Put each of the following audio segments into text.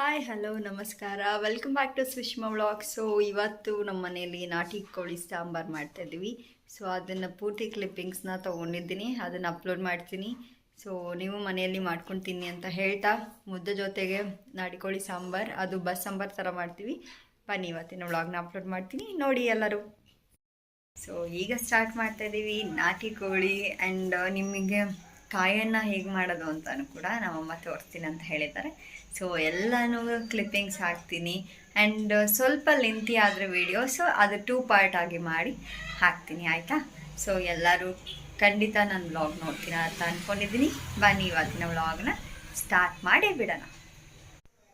Hi hello ನಮಸ್ಕಾರ, welcome back to Sushma vlog. So ಇವತ್ತು ನಮ್ಮ ಮನೆಯಲ್ಲಿ ನಾಟಿ ಕೋಳಿ ಸಾಂಬಾರು ಮಾಡ್ತಾಯಿದ್ದೀವಿ. ಸೊ ಅದನ್ನು ಪೂರ್ತಿ ಕ್ಲಿಪ್ಪಿಂಗ್ಸ್ನ ತೊಗೊಂಡಿದ್ದೀನಿ, ಅದನ್ನು ಅಪ್ಲೋಡ್ ಮಾಡ್ತೀನಿ. ಸೊ ನೀವು ಮನೆಯಲ್ಲಿ ಮಾಡ್ಕೊಂಡು ತಿನ್ನಿ ಅಂತ ಹೇಳ್ತಾ, ಮುದ್ದೆ ಜೊತೆಗೆ ನಾಟಿ ಕೋಳಿ ಸಾಂಬಾರು, ಅದು ಬಸ್ ಸಾಂಬಾರು ಥರ ಮಾಡ್ತೀವಿ. ಬನ್ನಿ ಇವತ್ತಿನ ವ್ಲಾಗ್ನ ಅಪ್ಲೋಡ್ ಮಾಡ್ತೀನಿ, ನೋಡಿ ಎಲ್ಲರೂ. ಸೊ ಈಗ ಸ್ಟಾರ್ಟ್ ಮಾಡ್ತಾಯಿದ್ದೀವಿ ನಾಟಿ ಕೋಳಿ. ಆ್ಯಂಡ್ ನಿಮಗೆ ಕಾಯನ್ನು ಹೇಗೆ ಮಾಡೋದು ಅಂತಲೂ ಕೂಡ ನಮ್ಮಮ್ಮ ತೋರಿಸ್ತೀನಿ ಅಂತ ಹೇಳಿದ್ದಾರೆ. ಸೊ ಎಲ್ಲನೂ ಕ್ಲಿಪ್ಪಿಂಗ್ಸ್ ಹಾಕ್ತೀನಿ. ಆ್ಯಂಡ್ ಸ್ವಲ್ಪ ಲೆಂತಿ ಆದರೆ ವಿಡಿಯೋ, ಸೊ ಅದು 2 ಪಾರ್ಟ್ ಆಗಿ ಮಾಡಿ ಹಾಕ್ತೀನಿ, ಆಯಿತಾ? ಸೊ ಎಲ್ಲರೂ ಖಂಡಿತ ನನ್ನ ವ್ಲಾಗ್ ನೋಡ್ತೀನಿ ಅಂತ ಅಂದ್ಕೊಂಡಿದ್ದೀನಿ. ಬನ್ನಿ ಇವತ್ತಿನ ವ್ಲಾಗ್ನ ಸ್ಟಾರ್ಟ್ ಮಾಡೇ ಬಿಡೋಣ.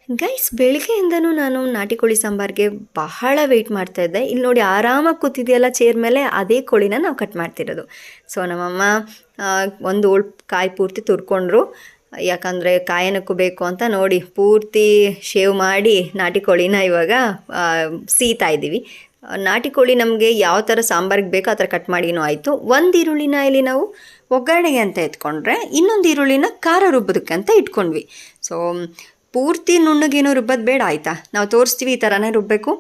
ಗೈಸ್, ಬೆಳಗ್ಗೆಯಿಂದನೂ ನಾನು ನಾಟಿ ಕೋಳಿ ಸಾಂಬಾರಿಗೆ ಬಹಳ ವೆಯ್ಟ್ ಮಾಡ್ತಾಯಿದ್ದೆ. ಇಲ್ಲಿ ನೋಡಿ, ಆರಾಮಾಗಿ ಕೂತಿದೆಯಲ್ಲ ಚೇರ್ ಮೇಲೆ, ಅದೇ ಕೋಳಿನ ನಾವು ಕಟ್ ಮಾಡ್ತಿರೋದು. ಸೊ ನಮ್ಮಮ್ಮ ಒಂದು ಕಾಯಿ ಪೂರ್ತಿ ತುರ್ಕೊಂಡ್ರು, ಯಾಕಂದರೆ ಕಾಯನಕ್ಕೂ ಬೇಕು ಅಂತ ನೋಡಿ ಪೂರ್ತಿ ಶೇವ್ ಮಾಡಿ ನಾಟಿ ಕೋಳಿನ ಇವಾಗ ಸೀತಾ ಇದ್ದೀವಿ. ನಾಟಿ ಕೋಳಿ ನಮಗೆ ಯಾವ ಥರ ಸಾಂಬಾರಿಗೆ ಬೇಕೋ ಆ ಥರ ಕಟ್ ಮಾಡಿನೂ ಆಯಿತು. ಒಂದು ಈರುಳ್ಳಿನ ಇಲ್ಲಿ ನಾವು ಒಗ್ಗರಣೆಗೆ ಅಂತ ಎತ್ಕೊಂಡ್ರೆ, ಇನ್ನೊಂದು ಈರುಳ್ಳಿನ ಖಾರ ರುಬ್ಬೋದಕ್ಕೆ ಅಂತ ಇಟ್ಕೊಂಡ್ವಿ. ಸೊ ಪೂರ್ತಿ ನುಣ್ಣಗೇನೋ ರುಬ್ಬೋದು ಬೇಡ, ಆಯಿತಾ? ನಾವು ತೋರಿಸ್ತೀವಿ ಈ ಥರನೇ ರುಬ್ಬಬೇಕು.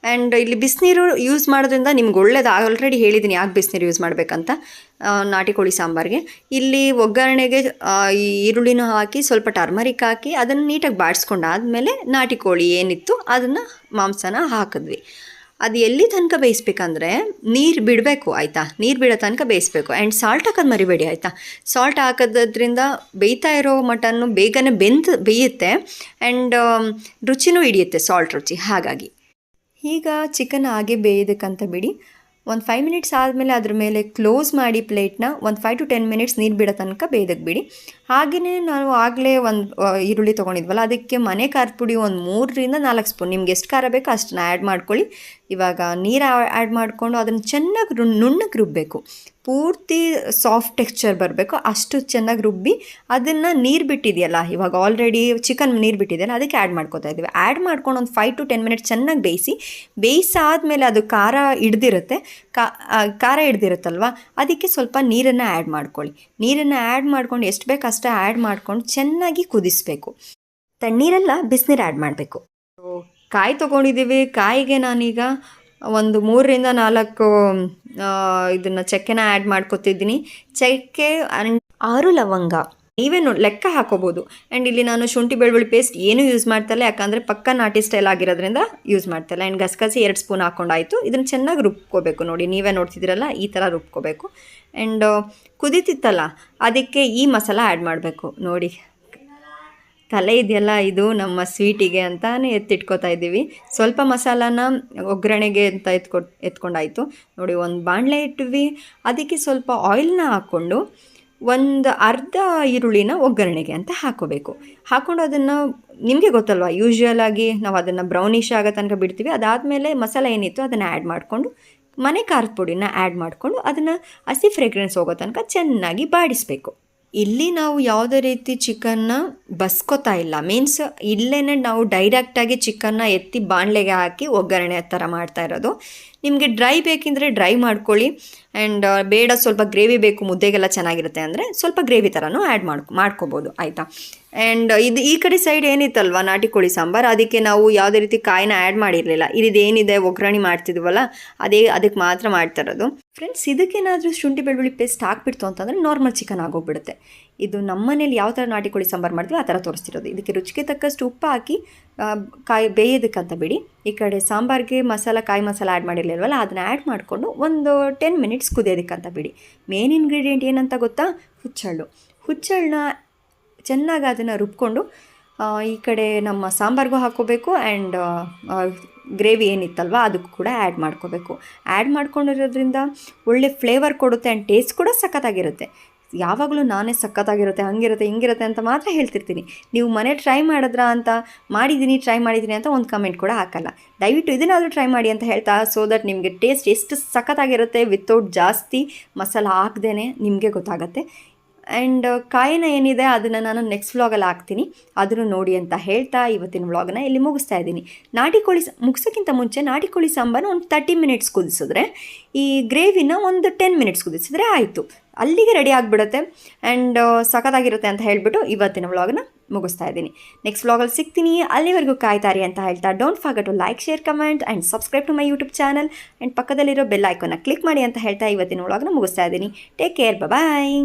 ಆ್ಯಂಡ್ ಇಲ್ಲಿ ಬಿಸಿನೀರು ಯೂಸ್ ಮಾಡೋದ್ರಿಂದ ನಿಮ್ಗೆ ಒಳ್ಳೇದು. ಆಲ್ರೆಡಿ ಹೇಳಿದ್ದೀನಿ ಯಾಕೆ ಬಿಸಿನೀರು ಯೂಸ್ ಮಾಡಬೇಕಂತ ನಾಟಿ ಕೋಳಿ ಸಾಂಬಾರಿಗೆ. ಇಲ್ಲಿ ಒಗ್ಗರಣೆಗೆ ಈ ಈರುಳ್ಳಿನೂ ಹಾಕಿ ಸ್ವಲ್ಪ ಟರ್ಮರಿಕ್ ಹಾಕಿ ಅದನ್ನು ನೀಟಾಗಿ ಬಾಡಿಸ್ಕೊಂಡಾದ್ಮೇಲೆ ನಾಟಿ ಕೋಳಿ ಏನಿತ್ತು ಅದನ್ನು ಮಾಂಸನ ಹಾಕಿದ್ವಿ. ಅದು ಎಲ್ಲಿ ತನಕ ಬೇಯಿಸ್ಬೇಕಂದ್ರೆ ನೀರು ಬಿಡಬೇಕು, ಆಯಿತಾ? ನೀರು ಬಿಡೋ ತನಕ ಬೇಯಿಸ್ಬೇಕು. ಆ್ಯಂಡ್ ಸಾಲ್ಟ್ ಹಾಕೋದು ಮರಿಬೇಡಿ, ಆಯಿತಾ? ಸಾಲ್ಟ್ ಹಾಕೋದ್ರಿಂದ ಬೇಯ್ತಾ ಇರೋ ಮಟನ್ನು ಬೇಗನೆ ಬೇಯುತ್ತೆ. ಆ್ಯಂಡ್ ರುಚಿನೂ ಹಿಡಿಯುತ್ತೆ, ಸಾಲ್ಟ್ ರುಚಿ. ಹಾಗಾಗಿ ಈಗ ಚಿಕನ್ ಹಾಗೆ ಬೇಯೋದಕ್ಕಂತ ಬಿಡಿ. ಒಂದು 5 ಮಿನಿಟ್ಸ್ ಆದಮೇಲೆ ಅದ್ರ ಮೇಲೆ ಕ್ಲೋಸ್ ಮಾಡಿ ಪ್ಲೇಟ್ನ ಒಂದು 5 to 10 ಮಿನಿಟ್ಸ್ ನೀರು ಬಿಡೋ ತನಕ ಬೇಯೋದಕ್ಕೆ ಬಿಡಿ. ಹಾಗೆಯೇ ನಾವು ಆಗಲೇ ಒಂದು ಈರುಳ್ಳಿ ತೊಗೊಂಡಿದ್ವಲ್ಲ, ಅದಕ್ಕೆ ಮನೆ ಖಾರದ ಪುಡಿ ಒಂದು 3ರಿಂದ 4 ಸ್ಪೂನ್, ನಿಮ್ಗೆ ಎಷ್ಟು ಖಾರ ಬೇಕೋ ಅಷ್ಟನ್ನ ಆ್ಯಡ್ ಮಾಡ್ಕೊಳ್ಳಿ. ಇವಾಗ ನೀರು ಆ್ಯಡ್ ಮಾಡಿಕೊಂಡು ಅದನ್ನು ಚೆನ್ನಾಗಿ ನುಣ್ಣಗೆ ರುಬ್ಬಬೇಕು. ಪೂರ್ತಿ ಸಾಫ್ಟ್ ಟೆಕ್ಸ್ಚರ್ ಬರಬೇಕು, ಅಷ್ಟು ಚೆನ್ನಾಗಿ ರುಬ್ಬಿ ಅದನ್ನು ನೀರು ಬಿಟ್ಟಿದೆಯಲ್ಲ, ಇವಾಗ ಆಲ್ರೆಡಿ ಚಿಕನ್ ನೀರು ಬಿಟ್ಟಿದೆಯಲ್ಲ, ಅದಕ್ಕೆ ಆ್ಯಡ್ ಮಾಡ್ಕೊತಾ ಇದ್ದೀವಿ. ಆ್ಯಡ್ ಮಾಡ್ಕೊಂಡು ಒಂದು 5 to 10 ಮಿನಿಟ್ಸ್ ಚೆನ್ನಾಗಿ ಬೇಯಿಸಾದ್ಮೇಲೆ ಅದು ಖಾರ ಹಿಡ್ದಿರುತ್ತಲ್ವ, ಅದಕ್ಕೆ ಸ್ವಲ್ಪ ನೀರನ್ನು ಆ್ಯಡ್ ಮಾಡ್ಕೊಳ್ಳಿ. ನೀರನ್ನು ಆ್ಯಡ್ ಮಾಡ್ಕೊಂಡು ಎಷ್ಟು ಬೇಕು ಅಷ್ಟೇ ಆ್ಯಡ್ ಮಾಡ್ಕೊಂಡು ಚೆನ್ನಾಗಿ ಕುದಿಸ್ಬೇಕು. ತಣ್ಣೀರೆಲ್ಲ ಬಿಸಿನೀರು ಆ್ಯಡ್ ಮಾಡಬೇಕು. ಕಾಯಿ ತೊಗೊಂಡಿದ್ದೀವಿ. ಕಾಯಿಗೆ ನಾನೀಗ ಒಂದು 3ರಿಂದ 4 ಇದನ್ನು ಚಕ್ಕೆನ ಆ್ಯಡ್ ಮಾಡ್ಕೊತಿದ್ದೀನಿ. ಚಕ್ಕೆ 6 ಲವಂಗ, ನೀವೇ ಲೆಕ್ಕ ಹಾಕೋಬೋದು. ಆ್ಯಂಡ್ ಇಲ್ಲಿ ನಾನು ಶುಂಠಿ ಬೆಳ್ಳುಳ್ಳಿ ಪೇಸ್ಟ್ ಏನೂ ಯೂಸ್ ಮಾಡ್ತಾಯಿಲ್ಲ, ಯಾಕಂದರೆ ಪಕ್ಕ ನಾಟಿ ಸ್ಟೈಲ್ ಆಗಿರೋದ್ರಿಂದ ಯೂಸ್ ಮಾಡ್ತಾಯಿಲ್ಲ. ಆ್ಯಂಡ್ ಗಸಗಸೆ 2 ಸ್ಪೂನ್ ಹಾಕ್ಕೊಂಡಾಯಿತು. ಇದನ್ನು ಚೆನ್ನಾಗಿ ರುಬ್ಕೋಬೇಕು. ನೋಡಿ, ನೀವೇ ನೋಡ್ತಿದ್ದೀರಲ್ಲ, ಈ ಥರ ರುಬ್ಕೋಬೇಕು. ಆ್ಯಂಡ್ ಕುದೀತಿತ್ತಲ್ಲ, ಅದಕ್ಕೆ ಈ ಮಸಾಲ ಆ್ಯಡ್ ಮಾಡಬೇಕು. ನೋಡಿ, ತಲೆ ಇದೆಯಲ್ಲ, ಇದು ನಮ್ಮ ಸ್ವೀಟಿಗೆ ಅಂತಾನೆ ಎತ್ತಿಟ್ಕೋತಾ ಇದ್ದೀವಿ. ಸ್ವಲ್ಪ ಮಸಾಲಾನ ಒಗ್ಗರಣೆಗೆ ಅಂತ ಎತ್ಕೊಂಡಾಯಿತು. ನೋಡಿ, ಒಂದು ಬಾಣಲೆ ಇಟ್ವಿ, ಅದಕ್ಕೆ ಸ್ವಲ್ಪ ಆಯಿಲ್ನ ಹಾಕ್ಕೊಂಡು ಒಂದು ಅರ್ಧ ಈರುಳ್ಳಿನ ಒಗ್ಗರಣೆಗೆ ಅಂತ ಹಾಕೋಬೇಕು. ಹಾಕ್ಕೊಂಡು ಅದನ್ನು, ನಿಮಗೆ ಗೊತ್ತಲ್ವ, ಯೂಶ್ವಲಾಗಿ ನಾವು ಅದನ್ನು ಬ್ರೌನಿಷ್ ಆಗೋ ತನಕ ಬಿಡ್ತೀವಿ. ಅದಾದಮೇಲೆ ಮಸಾಲೆ ಏನಿತ್ತು ಅದನ್ನು ಆ್ಯಡ್ ಮಾಡಿಕೊಂಡು ಮನೆ ಖಾರದ ಪುಡಿನ ಆ್ಯಡ್ ಮಾಡಿಕೊಂಡು ಅದನ್ನು ಹಸಿ ಫ್ರೇಗ್ರೆನ್ಸ್ ಹೋಗೋ ತನಕ ಚೆನ್ನಾಗಿ ಬಾಡಿಸಬೇಕು. ಇಲ್ಲಿ ನಾವು ಯಾವುದೇ ರೀತಿ ಚಿಕನ್ನ ಬಸ್ಕೋತಾ ಇಲ್ಲ, ಮೀನ್ಸ್ ಇಲ್ಲೇ ನಾವು ಡೈರೆಕ್ಟಾಗಿ ಚಿಕನ್ನ ಎತ್ತಿ ಬಾಣಲೆಗೆ ಹಾಕಿ ಒಗ್ಗರಣೆ ಥರ ಮಾಡ್ತಾ ಇರೋದು. ನಿಮಗೆ ಡ್ರೈ ಬೇಕೆಂದರೆ ಡ್ರೈ ಮಾಡ್ಕೊಳ್ಳಿ. ಆ್ಯಂಡ್ ಬೇಡ ಸ್ವಲ್ಪ ಗ್ರೇವಿ ಬೇಕು, ಮುದ್ದೆಗೆಲ್ಲ ಚೆನ್ನಾಗಿರುತ್ತೆ ಅಂದರೆ ಸ್ವಲ್ಪ ಗ್ರೇವಿ ಥರನೂ ಆ್ಯಡ್ ಮಾಡ್ಕೋಬೋದು, ಆಯಿತಾ? ಆ್ಯಂಡ್ ಇದು ಈ ಕಡೆ ಸೈಡ್ ಏನಿತ್ತಲ್ವ ನಾಟಿ ಕೋಳಿ ಸಾಂಬಾರು, ಅದಕ್ಕೆ ನಾವು ಯಾವುದೇ ರೀತಿ ಕಾಯಿನ ಆ್ಯಡ್ ಮಾಡಿರಲಿಲ್ಲ. ಇದೇನಿದೆ ಒಗ್ಗರಣೆ ಮಾಡ್ತಿದ್ವಲ್ಲ, ಅದಕ್ಕೆ ಮಾತ್ರ ಮಾಡ್ತಾ ಇರೋದು. ಫ್ರೆಂಡ್ಸ್, ಇದಕ್ಕೇನಾದರೂ ಶುಂಠಿ ಬೆಳ್ಳುಳ್ಳಿ ಪೇಸ್ಟ್ ಹಾಕ್ಬಿಡ್ತು ಅಂತಂದರೆ ನಾರ್ಮಲ್ ಚಿಕನ್ ಆಗೋಗ್ಬಿಡುತ್ತೆ. ಇದು ನಮ್ಮ ಮನೇಲಿ ಯಾವ ಥರ ನಾಟಿ ಕೋಳಿ ಸಾಂಬಾರು ಮಾಡ್ತೀವಿ ಆ ಥರ ತೋರಿಸ್ತಿರೋದು. ಇದಕ್ಕೆ ರುಚಿಗೆ ತಕ್ಕಷ್ಟು ಉಪ್ಪು ಹಾಕಿ ಕಾಯಿ ಬೇಯೋದಕ್ಕಂತ ಬಿಡಿ. ಈ ಕಡೆ ಸಾಂಬಾರಿಗೆ ಕಾಯಿ ಮಸಾಲ ಆ್ಯಡ್ ಮಾಡಿರಲಿಲ್ವಲ್ಲ, ಅದನ್ನು ಆ್ಯಡ್ ಮಾಡಿಕೊಂಡು ಒಂದು 10 ಮಿನಿಟ್ಸ್ ಕುದಿಯೋದಕ್ಕಂತ ಬಿಡಿ. ಮೇನ್ ಇಂಗ್ರೀಡಿಯೆಂಟ್ ಏನಂತ ಗೊತ್ತಾ? ಹುಚ್ಚಳನ್ನ ಚೆನ್ನಾಗಿ ಅದನ್ನು ರುಬ್ಕೊಂಡು ಈ ಕಡೆ ನಮ್ಮ ಸಾಂಬಾರಿಗೂ ಹಾಕ್ಕೋಬೇಕು. ಆ್ಯಂಡ್ ಗ್ರೇವಿ ಏನಿತ್ತಲ್ವ ಅದಕ್ಕೂ ಕೂಡ ಆ್ಯಡ್ ಮಾಡ್ಕೋಬೇಕು. ಆ್ಯಡ್ ಮಾಡ್ಕೊಂಡಿರೋದ್ರಿಂದ ಒಳ್ಳೆ ಫ್ಲೇವರ್ ಕೊಡುತ್ತೆ. ಆ್ಯಂಡ್ ಟೇಸ್ಟ್ ಕೂಡ ಸಖತ್ತಾಗಿರುತ್ತೆ. ಯಾವಾಗಲೂ ನಾನೇ ಸಖತ್ತಾಗಿರುತ್ತೆ, ಹಂಗಿರುತ್ತೆ ಹಿಂಗಿರುತ್ತೆ ಅಂತ ಮಾತ್ರ ಹೇಳ್ತಿರ್ತೀನಿ. ನೀವು ಮನೆ ಟ್ರೈ ಮಾಡಿದ್ರಾ ಅಂತ, ಟ್ರೈ ಮಾಡಿದ್ದೀನಿ ಅಂತ ಒಂದು ಕಮೆಂಟ್ ಕೂಡ ಹಾಕಲ್ಲ. ದಯವಿಟ್ಟು ಇದನ್ನಾದರೂ ಟ್ರೈ ಮಾಡಿ ಅಂತ ಹೇಳ್ತಾ, ಸೊ ದಟ್ ನಿಮಗೆ ಟೇಸ್ಟ್ ಎಷ್ಟು ಸಖತ್ತಾಗಿರುತ್ತೆ ವಿತೌಟ್ ಜಾಸ್ತಿ ಮಸಾಲ ಹಾಕ್ದೇ ನಿಮಗೆ ಗೊತ್ತಾಗುತ್ತೆ. ಆ್ಯಂಡ್ ಕಾಯಿನ ಏನಿದೆ ಅದನ್ನು ನಾನು ನೆಕ್ಸ್ಟ್ ವ್ಲಾಗಲ್ಲಿ ಹಾಕ್ತೀನಿ, ಅದನ್ನು ನೋಡಿ ಅಂತ ಹೇಳ್ತಾ ಇವತ್ತಿನ ವ್ಲಾಗನ್ನ ಇಲ್ಲಿ ಮುಗಿಸ್ತಾ ಇದ್ದೀನಿ. ನಾಟಿ ಕೋಳಿ ಮುಗಿಸೋಕ್ಕಿಂತ ಮುಂಚೆ ನಾಟಿ ಕೋಳಿ ಸಾಂಬಾರು ಒಂದು 30 ಮಿನಿಟ್ಸ್ ಕುದಿಸಿದ್ರೆ, ಈ ಗ್ರೇವಿನ ಒಂದು 10 ಮಿನಿಟ್ಸ್ ಕುದಿಸಿದ್ರೆ ಆಯಿತು, ಅಲ್ಲಿಗೆ ರೆಡಿ ಆಗಿಬಿಡುತ್ತೆ. ಆ್ಯಂಡ್ ಸಖತ್ತಾಗಿರುತ್ತೆ ಅಂತ ಹೇಳಿಬಿಟ್ಟು ಇವತ್ತಿನ ವ್ಲಾಗನ್ನ ಮುಗಿಸ್ತಾ ಇದ್ದೀನಿ. ನೆಕ್ಸ್ಟ್ ವ್ಲಾಗಲ್ಲಿ ಸಿಗ್ತೀನಿ. ಅಲ್ಲಿವರೆಗೂ ಕಾಯ್ತಾರಿ ಅಂತ ಹೇಳ್ತಾ don't forget to like, share, comment and subscribe to my YouTube channel and ಪಕ್ಕದಲ್ಲಿರೋ ಬೆಲ್ ಐಕಾನ್ನ ಕ್ಲಿಕ್ ಮಾಡಿ ಅಂತ ಹೇಳ್ತಾ ಇವತ್ತಿನ ವ್ಲಾಗ್ನ ಮುಗಿಸ್ತಾ ಇದ್ದೀನಿ. ಟೇಕ್ ಕೇರ್, ಬಾಯ್.